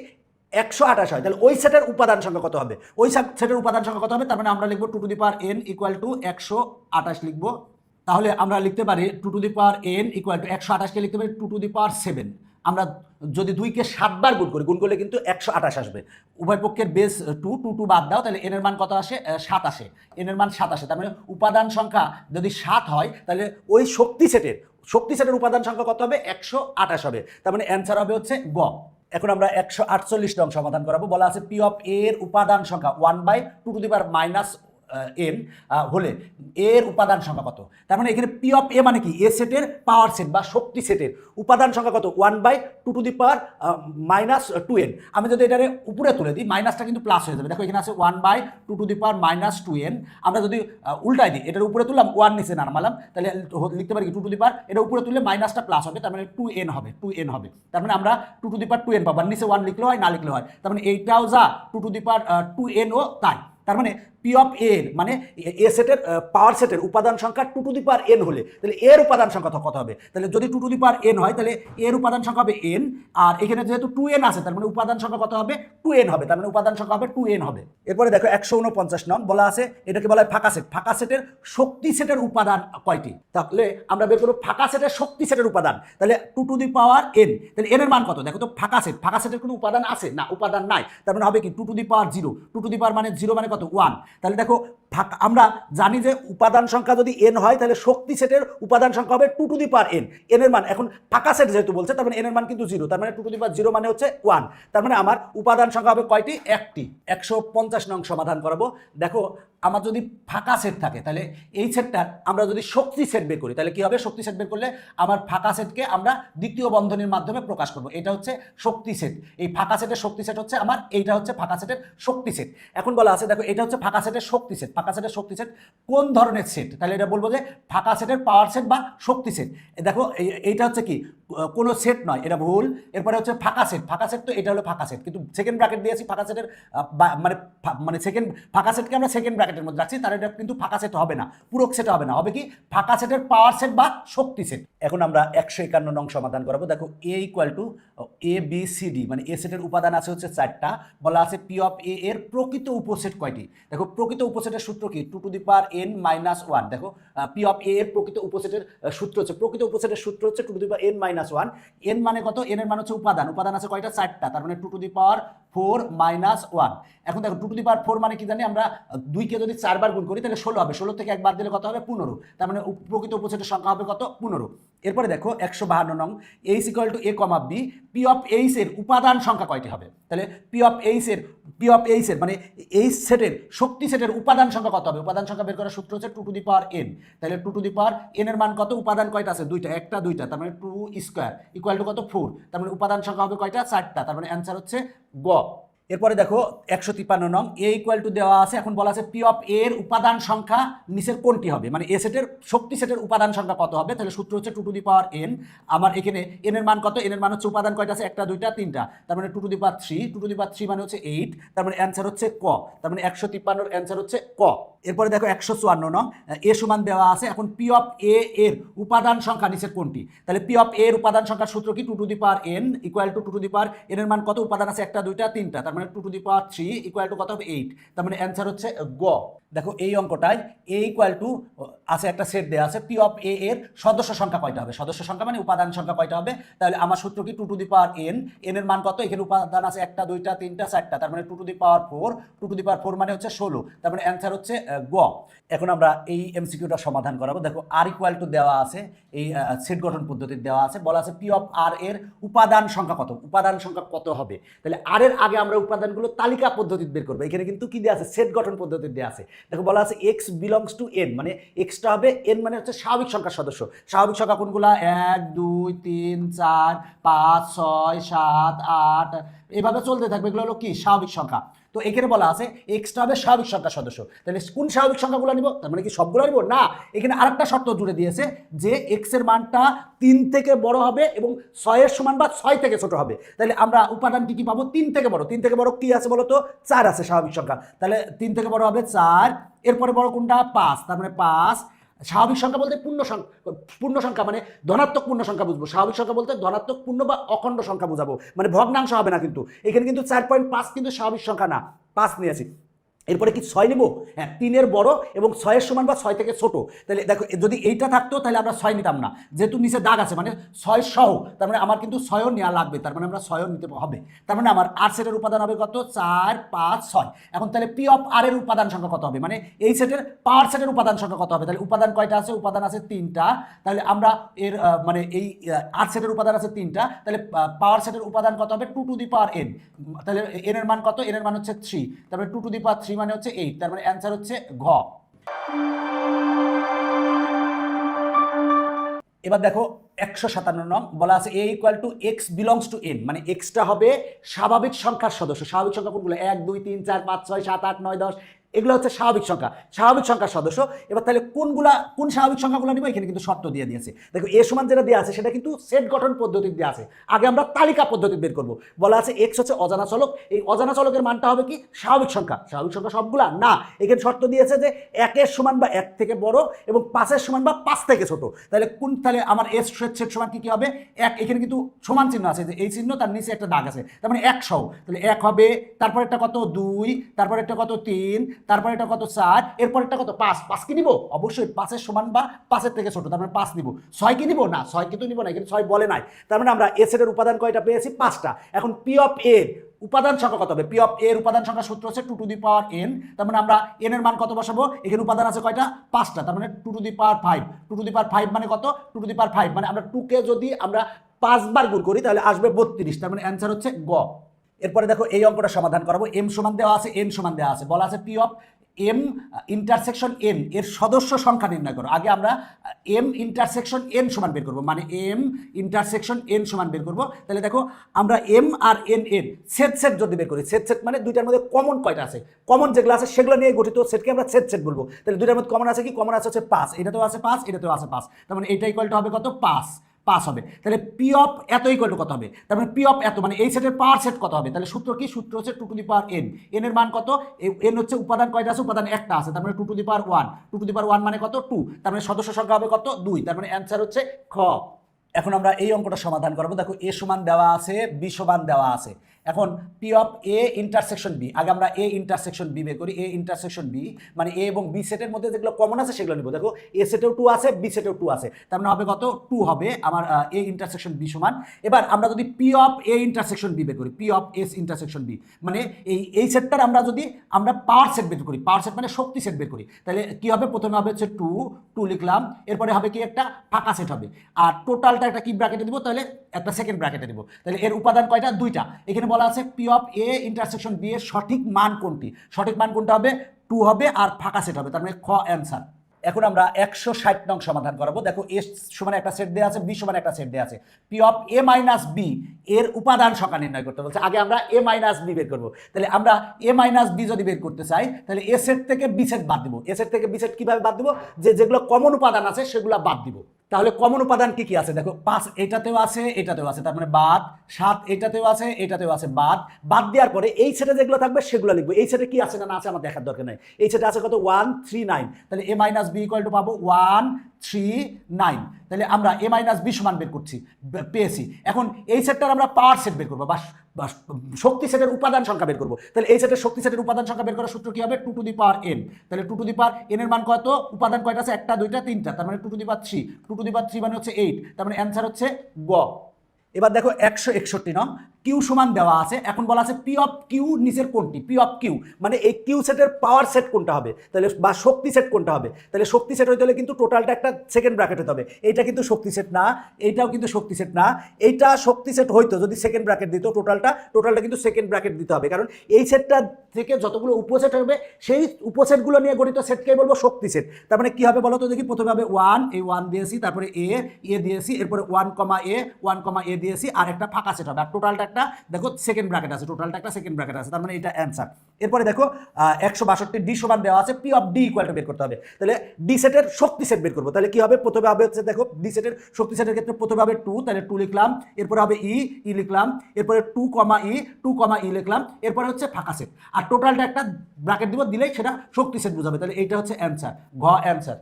128 হয় তাহলে ওই সেটের উপাদান সংখ্যা কত হবে? ওই সেটের উপাদান সংখ্যা কত হবে? তার মানে আমরা লিখবো 2 to the power n equal to 128 লিখবো। তাহলে আমরা লিখতে পারি 2 to the power n equal to 128 কে লিখতে পারি 2 টু দি পাওয়ার 7। আমরা যদি 2কে 7 বার গুণ করি, গুণ করলে কিন্তু 128 আসবে। উভয় পক্ষের বেস 2, 2 2 বাদ দাও, তাহলে n এর মান কত আসে? 7 আসে। n এর মান 7 আসে। তার মানে উপাদান সংখ্যা যদি 7 হয় তাহলে ওই শক্তি সেটের উপাদান সংখ্যা কত হবে? 128 হবে। তার মানে অ্যান্সার হবে হচ্ছে গ। এখন আমরা 148 নং সমাধান করাবো। বলা আছে পি অফ এ এর উপাদান সংখ্যা 1/2 টু দি পাওয়ার এন হলে এর উপাদান সংখ্যা কত? তার মানে এখানে পি অফ এ মানে কি, এ সেটের পাওয়ার সেট বা শক্তি সেটের উপাদান সংখ্যা কত? 1/2n। আমি যদি এটারে উপরে তুলে দিই, মাইনাসটা কিন্তু প্লাস হয়ে যাবে। দেখো এখানে আছে 1/2n। আমরা যদি উল্টাই দিই, এটার উপরে তুললাম, 1 নিচে নামালাম, তাহলে লিখতে পারি কি 2 এটা উপরে তুললে মাইনাসটা প্লাস হবে, তার মানে 2n হবে। তার মানে আমরা 2n পাবো, নিচে 1 লিখলে হয়, না লিখলে হয়। তার মানে এইটাও যা 2n ও তাই। তার মানে পি অফ এর মানে এ সেটের পাওয়ার সেটের উপাদান সংখ্যা 2n হলে তাহলে এর উপাদান সংখ্যা কত হবে? তাহলে যদি 2n হয় তাহলে এর উপাদান সংখ্যা হবে n, আর এখানে যেহেতু 2n আছে তার মানে উপাদান সংখ্যা কত হবে? 2n হবে। তার মানে উপাদান সংখ্যা হবে 2n হবে। এরপরে দেখো 149 নং বলা আছে, এটাকে বলা হয় ফাঁকা সেট। ফাঁকা সেটের শক্তি সেটের উপাদান কয়টি? তাহলে আমরা বের করব ফাঁকা সেটের শক্তি সেটের উপাদান। তাহলে 2n, তাহলে n এর মান কত? দেখো তো ফাঁকা সেটের কোনো উপাদান আছে না? উপাদান নাই। তার মানে হবে কি 2 মানে 0 মানে কত? 1। তাহলে দেখো আমরা জানি যে উপাদান সংখ্যা যদি n হয় তাহলে শক্তি সেটের উপাদান সংখ্যা হবে 2n। n এর মান এখন ফাঁকা সেট যেহেতু বলছে, তার মানে n এর মান কিন্তু 0, তার মানে 2 মানে হচ্ছে 1। তার মানে আমার উপাদান সংখ্যা হবে কয়টি? একটি। 150 নং সমাধান করাবো। দেখো আমার যদি ফাঁকা সেট থাকে তাহলে এই সেটটার আমরা যদি শক্তি সেট বের করি তাহলে কি হবে? শক্তি সেট বের করলে আমার ফাঁকা সেটকে আমরা দ্বিতীয় বন্ধনীর মাধ্যমে প্রকাশ করব। এটা হচ্ছে শক্তি সেট। এই ফাঁকা সেটের শক্তি সেট হচ্ছে আমার, এইটা হচ্ছে ফাঁকা সেটের শক্তি সেট। এখন বলা আছে দেখো এটা হচ্ছে ফাঁকা সেটের শক্তি সেট। ফাঁকা সেটের শক্তি সেট কোন ধরনের সেট? তাহলে এটা বলবো যে ফাঁকা সেটের পাওয়ার সেট বা শক্তি সেট। দেখো এইটা হচ্ছে কি কোনো সেট নয়, এটা ভুল। এরপরে হচ্ছে ফাঁকা সেট। ফাঁকা সেট তো এটা হলো ফাঁকা সেট, কিন্তু সেকেন্ড ব্র্যাকেট দিয়েছি ফাঁকা সেটের মানে সেকেন্ড ফাঁকা সেটকে আমরা সেকেন্ড ব্র্যাকেটের মধ্যে রাখছি, তার এটা কিন্তু ফাঁকা সেট হবে না, পূরক সেট হবে না, হবে কি ফাঁকা সেটের পাওয়ার সেট বা শক্তি সেট। এখন আমরা 151 নং সমাধান করাবো। দেখো a = ABCD মানে এ সেটের উপাদান আছে হচ্ছে 4টা। বলা আছে পি অফ এ এর প্রকৃত উপসেট কয়টি? দেখো প্রকৃত উপসেটের সূত্র কি? 2n - 1। দেখো পি অফ এ এর প্রকৃত উপসেটের সূত্র হচ্ছে, প্রকৃত উপসেটের সূত্র হচ্ছে 2n - 1। n মানে কত? n এর মান হচ্ছে উপাদান আছে কয়টা? 4টা। তার মানে 2^4 - 1। এখন দেখো 2^4 মানে কি জানি আমরা? 2কে যদি 4 বার গুণ করি তাহলে 16 হবে। 16 থেকে একবার দিলে কত হবে? 15। তার মানে প্রকৃত উপসেটের সংখ্যা হবে কত? 15। এরপরে দেখো 152 নং h = a, b। P of H এর উপাদান সংখ্যা কয়টি হবে? তাহলে পি অফ এইচ এর মানে এই সেটের শক্তি সেটের উপাদান সংখ্যা কত হবে? উপাদান সংখ্যা বের করার সূত্র হচ্ছে 2n। তাহলে 2n এর মান কত? উপাদান কয়টা আছে? 2টা, একটা 2টা, তার মানে 2² = কত? 4। তার মানে উপাদান সংখ্যা হবে কয়টা? 4টা। তার মানে অ্যান্সার হচ্ছে গ। এরপরে দেখো 153 নং a = দেওয়া আছে। এখন বলা আছে পি অফ এর উপাদান সংখ্যা নিচের কোনটি হবে? মানে এ সেটের শক্তি সেটের উপাদান সংখ্যা কত হবে? তাহলে সূত্র হচ্ছে 2n। আমার এখানে n এর মান কত? n এর মান হচ্ছে উপাদান কয়টা আছে? একটা 2টা 3টা, তার মানে 2^3 মানে হচ্ছে 8। তার মানে অ্যান্সার হচ্ছে ক। তার মানে 153 এর অ্যান্সার হচ্ছে ক। এরপরে দেখো 154 নং a সমান দেওয়া আছে। এখন পি অফ এ এর উপাদান সংখ্যা নিচের কোনটি? তাহলে পি অফ এর উপাদান সংখ্যার সূত্র কি? 2n = n এর মান কত? উপাদান আছে একটা 2টা 3টা, তার মানে 2^3 = কত হবে? 8। তার মানে অ্যান্সার হচ্ছে গ। দেখো এই অঙ্কটায় a আছে একটা সেট দেওয়া আছে, পি অফ এ এর সদস্য সংখ্যা কয়টা হবে? সদস্য সংখ্যা মানে উপাদান সংখ্যা কয়টা হবে? তাহলে আমার সূত্র কি? 2n। n এর মান কত? এখানে উপাদান আছে একটা 2টা 3টা 4টা, তার মানে 2^4 মানে হচ্ছে 16। তার মানে অ্যান্সার হচ্ছে গ। এখন আমরা এই এমসিকিউটা সমাধান করাবো। দেখো r = দেওয়া আছে, এই সেট গঠন পদ্ধতিতে দেওয়া আছে। বলা আছে পি অফ আর এর উপাদান সংখ্যা কত? উপাদান সংখ্যা কত হবে? তাহলে আর এর আগে আমরা উপাদানগুলো তালিকা পদ্ধতিতে বের করবো। এখানে কিন্তু কি দেওয়া আছে? সেট গঠন পদ্ধতিতে দেওয়া আছে। দেখো বলা আছে x belongs to n মানে এক্সটা হবে n মানে হচ্ছে স্বাভাবিক সংখ্যার সদস্য। স্বাভাবিক সংখ্যা কোনগুলা? 1 2 3 4 5 6 7 8 এভাবে চলতে থাকবে। এগুলো হলো কি? স্বাভাবিক সংখ্যা। তো এখানে বলা আছে এক্সটা হবে স্বাভাবিক সংখ্যার সদস্য। তাহলে কোন স্বাভাবিক সংখ্যাগুলো নিব? তার মানে কি সবগুলো নিব না? এখানে আরেকটা শর্ত জুড়ে দিয়েছে যে এক্স এর মানটা 3 থেকে বড় হবে এবং 6 এর সমান বা 6 থেকে ছোট হবে। তাহলে আমরা উপাদানটি কি পাবো? 3 থেকে বড়। 3 থেকে বড় কি আছে বলো তো? 4 আছে স্বাভাবিক সংখ্যা। তাহলে 3 থেকে বড় হবে 4। এরপরে বড় কোনটা? 5। তার মানে 5। স্বাভাবিক সংখ্যা বলতে পূর্ণ সংখ্যা মানে ধনাত্মক পূর্ণ সংখ্যা বুঝবো। স্বাভাবিক সংখ্যা বলতে ধনাত্মক পূর্ণ বা অখণ্ড সংখ্যা বুঝাবো, মানে ভগ্নাংশ হবে না। কিন্তু এখানে কিন্তু 4.5 কিন্তু স্বাভাবিক সংখ্যা না, 5 নিয়েছি। এরপরে কি 6 নিব? হ্যাঁ, 3 এর বড় এবং 6 এর সমান বা 6 থেকে ছোট। তাহলে দেখো যদি এইটা থাকতো তাহলে আমরা 6 নিতাম না, যেহেতু নিচে দাগ আছে মানে 6 সহ, তার মানে আমার কিন্তু 6ও নেওয়া লাগবে। তার মানে আমরা 6ও নিতে হবে। তার মানে আমার আর সেটের উপাদান হবে কত? 4 5 6। এখন তাহলে পি অফ আর এর উপাদান সংখ্যা কত হবে? মানে এই সেটের পাওয়ার সেটের উপাদান সংখ্যা কত হবে? তাহলে উপাদান কয়টা আছে? উপাদান আছে 3টা। তাহলে আমরা এর মানে এই আর সেটের উপাদান আছে 3টা, তাহলে পাওয়ার সেটের উপাদান কত হবে? 2n। তাহলে n এর মান কত? n এর মান হচ্ছে 3। তারপরে 2 মানে হচ্ছে 8, তার মানে অ্যান্সার হচ্ছে ঘ। এবার দেখো 157 নং বলা আছে a equal to x belongs to n, মানে এক্সটা হবে স্বাভাবিক সংখ্যার সদস্য। স্বাভাবিক সংখ্যা কোনগুলো? 1 2 3 4 5 6 7 8 9 10, এগুলো হচ্ছে স্বাভাবিক সংখ্যা, স্বাভাবিক সংখ্যার সদস্য। এবার তাহলে কোন স্বাভাবিক সংখ্যাগুলো নিব? এখানে কিন্তু শর্ত দিয়ে দিয়েছে। দেখো এ সমান যেটা দেওয়া আছে সেটা কিন্তু সেট গঠন পদ্ধতি দেওয়া আছে। আগে আমরা তালিকা পদ্ধতি বের করব। বলা আছে এক্স হচ্ছে অজানা চলক, এই অজানা চলকের মানটা হবে কি? স্বাভাবিক সংখ্যা। স্বাভাবিক সংখ্যা সবগুলা না, এখানে শর্ত দিয়েছে যে 1-এর সমান বা 1 থেকে বড় এবং 5-এর সমান বা 5 থেকে ছোট। তাহলে আমার এস সেট সমান কি হবে? 1, এখানে কিন্তু সমান চিহ্ন আছে, যে এই চিহ্ন, তার নিচে একটা দাগ আছে, তার মানে 1 সহ। তাহলে 1 হবে, তারপর একটা কত 2, তারপর একটা কত 3, তারপর এটা কত 4, এরপর এটা কত 5। 5 কি নিব? অবশ্যই 5-এর সমান বা 5-এর থেকে ছোট, তার মানে 5 নিব। 6 কি নিব? না, 6 কিন্তু নিব না, এখানে 6 বলে নাই। তার মানে আমরা এ সেটের উপাদান কয়টা পেয়েছি? 5টা। এখন পি অফ এ উপাদান সংখ্যা কত হবে? পি অফ এর উপাদান সংখ্যা সূত্র হচ্ছে 2 টু দি পাওয়ার n। তার মানে আমরা n এর মান কত বসাবো? এখানে উপাদান আছে কয়টা? 5টা, তার মানে 2 to the power 5। 2 to the পাওয়ার 5 মানে কত? 2 টু দি পাওয়ার 5 মানে আমরা 2 কে যদি আমরা 5 বার গুণ করি তাহলে আসবে 32, তার মানে অ্যান্সার হচ্ছে গ। এরপরে দেখো এই অঙ্কটা সমাধান করাবো। এম সমান দেওয়া আছে, এন সমান দেওয়া আছে, বলা আছে P of M intersection N এর সদস্য সংখ্যা নির্ণয় করো। আগে আমরা এম ইন্টারসেকশন এন সমান বের করবো, মানে এম ইন্টারসেকশন এন সমান বের করবো। তাহলে দেখো আমরা এম আর এন এর সেট যদি বের করি, সেট মানে দুইটার মধ্যে কমন কয়টা আছে, কমন যেগুলো আছে সেগুলো নিয়ে গঠিত সেটকে আমরা সেট বলবো। তাহলে দুইটার মধ্যে কমন আছে কি? কমন আছে হচ্ছে 5, এটাতেও আছে 5, এটাতেও আছে 5, তার মানে এইটা ইকুয়াল টু হবে কত? 5 হবে। তাহলে পি অফ এত ইকুয়াল টু কত হবে? তার মানে পি অফ এত মানে এই সেটের পাওয়ার সেট কত হবে? তাহলে সূত্র কি? সূত্র হচ্ছে 2 to the power n। n এর মান কত? n হচ্ছে উপাদান কয়টা আছে? উপাদান একটা আছে, তার মানে 2 to the power 1। 2 to the পাওয়ার 1 মানে কত? 2, তার মানে সদস্য সংখ্যা হবে কত? 2, তার মানে অ্যান্সার হচ্ছে খ। এখন আমরা এই অঙ্কটা সমাধান করবো। দেখো এ সমান দেওয়া আছে, বি সমান দেওয়া আছে। এখন P of A intersection B, আগে আমরা এ ইন্টারসেকশন বি বের করি। এ ইন্টারসেকশন বি মানে এ এবং বি সেটের মধ্যে যেগুলো কমন আছে সেগুলো নিব। দেখো এ সেটেও 2 আছে, বি সেটেও 2 আছে, তার মানে হবে কত? 2 হবে আমার এ ইন্টারসেকশন বি সমান। এবার আমরা যদি P of A intersection B বের করি, P of S intersection B মানে এই সেটটার আমরা পাওয়ার সেট বের করি, পাওয়ার সেট মানে শক্তি সেট বের করি, তাহলে কি হবে? প্রথমে হবে হচ্ছে 2 লিখলাম, এরপরে হবে কি? একটা ফাঁকা সেট হবে, আর টোটালটা একটা কি ব্র্যাকেটে দিব? তাহলে একটা সেকেন্ড ব্র্যাকেটে দিব। তাহলে এর উপাদান কয়টা? 2টা। এখানে বলা আছে P of A intersection B এর সঠিক মান কোনটি? সঠিক মান কোনটা হবে? 2 হবে আর ফাঁকা সেট হবে, তার মানে খ অ্যান্সার। এখন আমরা 160 নং সমাধান করাবো। দেখো এ সমান একটা সেট দেওয়া আছে, বি সমান একটা সেট দেওয়া আছে। P of A minus B এর উপাদান সংখ্যা নির্ণয় করতে বলছে। আগে আমরা এ মাইনাস বি বের করবো। তাহলে আমরা এ মাইনাস বি যদি বের করতে চাই তাহলে এ সেট থেকে বি সেট বাদ দিব। এ সেট থেকে বি সেট কিভাবে বাদ দিব? যেগুলো কমন উপাদান আছে সেগুলো বাদ দিব। তাহলে কমন উপাদান কি কি আছে? দেখো 5 এটাতেও আছে, এটাতেও আছে, তার মানে বাদ। 7 এটাতেও আছে, এটাতেও আছে, বাদ দেওয়ার পরে এই সেটে যেগুলো থাকবে সেগুলো লিখবো। এই সেটে কি আছে না আছে আমার দেখার দরকার নেই। এই সেটে আছে কত? 1 3 9, তাহলে এ মাইনাস বি ইকুয়াল টু পাবো 1 3 9। তাহলে আমরা এ মাইনাস বি সমান বের করছি, পেয়েছি। এখন এই সেটটার আমরা পাওয়ার সেট বের করবো বা শক্তি সেটের উপাদান সংখ্যা বের করবো। তাহলে এই সেটের শক্তি সেটের উপাদান সংখ্যা বের করার সূত্র কি হবে? 2 টু দি পাওয়ার n। তাহলে 2 টু দি পাওয়ার n এর মান কত? উপাদান কয়টা আছে? একটা, দুইটা, তিনটা, তার মানে 2 to the power 3। 2 to the পাওয়ার 3 মানে হচ্ছে 8, তার মানে অ্যান্সার হচ্ছে গ। এবার দেখো 161 নং কিউ সমান দেওয়া আছে। এখন বলা আছে পি অফ কিউ নিচের কোনটি? পি অফ কিউ মানে এই কিউ সেটের পাওয়ার সেট কোনটা হবে? তাহলে বা শক্তি সেট কোনটা হবে? তাহলে শক্তি সেট হইতে হলে কিন্তু টোটালটা একটা সেকেন্ড ব্র্যাকেট হতে হবে। এইটা কিন্তু শক্তি সেট না, এইটাও কিন্তু শক্তি সেট না। এইটা শক্তি সেট হইতো যদি সেকেন্ড ব্র্যাকেট দিত, টোটালটা কিন্তু সেকেন্ড ব্র্যাকেট দিতে হবে, কারণ এই সেটটা থেকে যতগুলো উপসেট হবে সেই উপসেটগুলো নিয়ে গঠিত সেটকেই বলবো শক্তি সেট। তার মানে কি হবে বলো তো দেখি? প্রথমে হবে 1, এই 1 দিয়েছি, তারপরে এ দিয়েছি, এরপরে 1, এ দিয়েছি, আর একটা ফাঁকা সেট হবে, আর টোটালটা একটা দেখো সেকেন্ড ব্র্যাকেট আছে, টোটালটা একটা সেকেন্ড ব্র্যাকেট আছে, তার মানে এটা অ্যান্সার। এরপরে দেখো 162 ডি সমান দেওয়া আছে। P of D equal to বের করতে হবে। তাহলে ডি সেটের শক্তি সেট বের করবো। তাহলে কি হবে? প্রথমে হবে হচ্ছে দেখো ডি সেটের শক্তি সেটের ক্ষেত্রে প্রথমে হবে 2, তাহলে 2 লিখলাম, এরপরে হবে ই লিখলাম, এরপরে 2, ই লিখলাম, এরপরে হচ্ছে ফাঁকা সেট, আর টোটালটা একটা ব্র্যাকেট দিব, দিলেই সেটা শক্তি সেট বোঝাবে। তাহলে এইটা হচ্ছে অ্যান্সার, ঘ অ্যান্সার।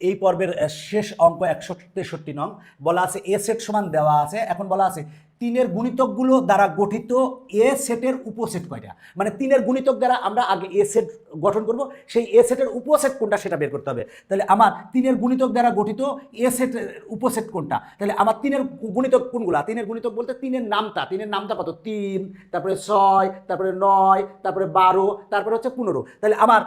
এই পর্বের শেষ অঙ্ক 163 নং বলা আছে এ সেট সমান দেওয়া আছে। এখন বলা আছে 3-এর গুণিতকগুলো দ্বারা গঠিত এ সেটের উপসেট কয়টা? মানে 3-এর গুণিতক দ্বারা আমরা আগে এ সেট গঠন করব, সেই এ সেটের উপসেট কোনটা সেটা বের করতে হবে। তাহলে আমার 3-এর গুণিতক দ্বারা গঠিত এ সেটের উপসেট কোনটা? তাহলে আমার 3-এর গুণিতক কোনগুলা? 3-এর গুণিতক বলতে 3-এর নামটা কত? 3, তারপরে 6, তারপরে 9, তারপরে 12, তারপরে হচ্ছে 15। তাহলে আমার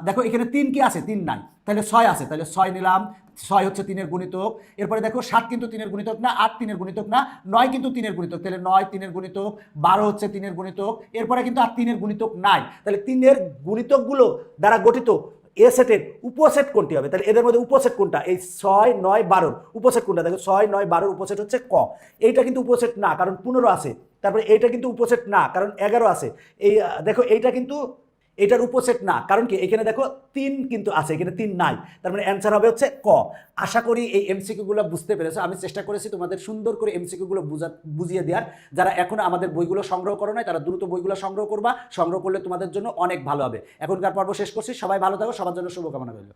দেখো এখানে 3 কি আছে? 3 নাই, তাহলে 6 আছে, তাহলে 6 নিলাম, 6 হচ্ছে 3-এর গুণিতক। এরপরে দেখো 7 কিন্তু 3-এর গুণিতক না, 8 3-এর গুণিতক না, 9 কিন্তু 3-এর গুণিতক। তাহলে 9 3-এর গুণিতক, 12 হচ্ছে 3-এর গুণিতক। এরপরে কিন্তু আর 3-এর গুণিতক নাই। তাহলে 3-এর গুণিতকগুলো দ্বারা গঠিত এ সেটের উপসেট কোনটি হবে? তাহলে এদের মধ্যে উপসেট কোনটা? এই 6 9 12 উপসেট কোনটা? দেখো 6 9 12 উপসেট হচ্ছে ক। এইটা কিন্তু উপসেট না, কারণ 15 আছে। তারপরে এইটা কিন্তু উপসেট না, কারণ 11 আছে। এই দেখো এইটা কিন্তু এটার উপসেট না, কারণ কি এখানে দেখো 3 কিন্তু আছে, এখানে 3 নাই। তার মানে অ্যান্সার হবে হচ্ছে ক। আশা করি এই এমসিকিউগুলো বুঝতে পেরেছো। আমি চেষ্টা করেছি তোমাদের সুন্দর করে এমসিকিউগুলো বুঝিয়ে দেওয়ার। যারা এখনো আমাদের বইগুলো সংগ্রহ করো নাই তারা দ্রুত বইগুলো সংগ্রহ করবা। সংগ্রহ করলে তোমাদের জন্য অনেক ভালো হবে। এখনকার পর্ব শেষ করছি। সবাই ভালো থাকো, সবার জন্য শুভকামনা রইল।